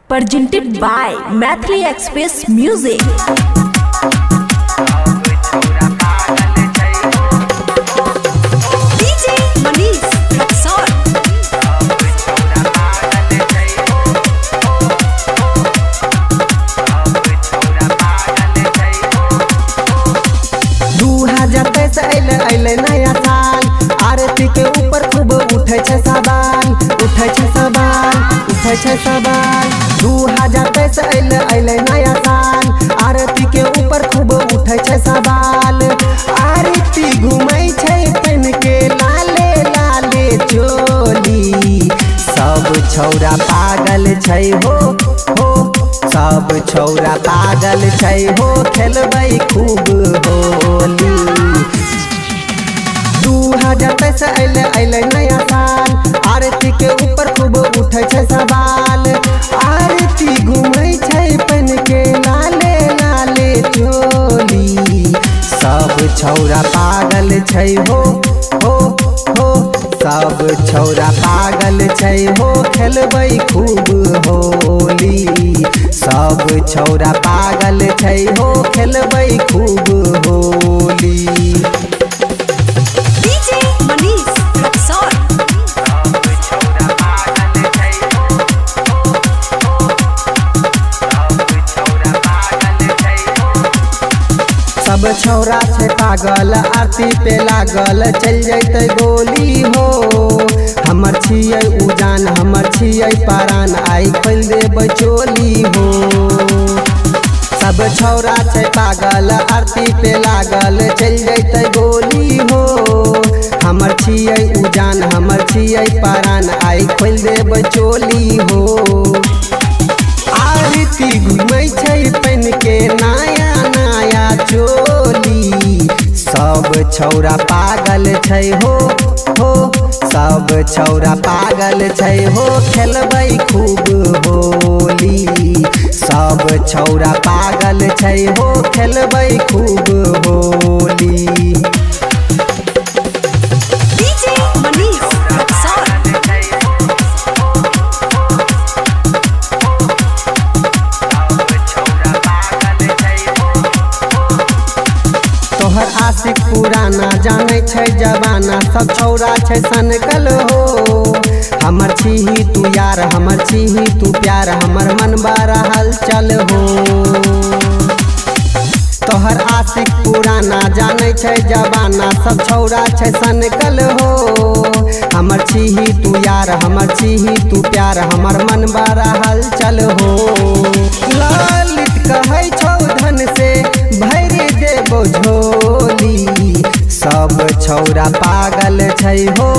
presented by Mathli Express Music. अले नया साल आरती के ऊपर खूब उठे सवाल 2023 अले नया साल आरती के ऊपर खूब उठे सवाल। आरती घूमै छै पहन के लाले लाले चोली। सब छौरा पागल छै हो सब छौरा पागल छै हो खेलबै खूब होली। 2023 अले नया साल आरती के ऊपर खूब उठे सवाल। आरती घूमै छै पहन के लाले लाले चोली। सब छौरा पागल छै हो सब छौरा पागल छै हो खेलबै खूब होली। सब छौरा पागल छै हो खेलबै खूब होली। सब छौरा छै पागल आरती पे लागल चल जैते गोली हो। हमर छियै उजान हमर छियै परान आई खोल देबै चोली हो। सब छौरा छै पागल आरती पे लागल चल जैते गोली हो। हमर छियै उजान हमर छियै परान आई खोल देबै चोली हो। आरती घूमै छै पहन के नया नया चोली। सब छौरा पागल छै हो सब छौरा पागल छै हो खेलबै खूब होली। सब छौरा पागल छै हो खेलबै खूब होली। तोहर आशिक पुराना जाने छै जवाना सब छौरा छै सनकल हो। हमर छीही तू यार हमर छीही तू प्यार हमर मन बारा हलचल हो। तोहर आशिक पुराना जाने छै जवाना सब छौरा छै सनकल हो। हमर छीही तू यार हमर छीही तू प्यार हमर मन बारा हलचल हो। ललित कहै छौ धन से भरि देबो झोली। सब छौरा पागल छै हो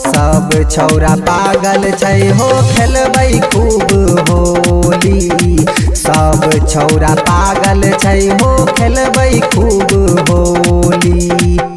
सब छौरा पागल छै हो खेलबै खूब होली। सब छौरा पागल छै हो खेलबै खूब होली।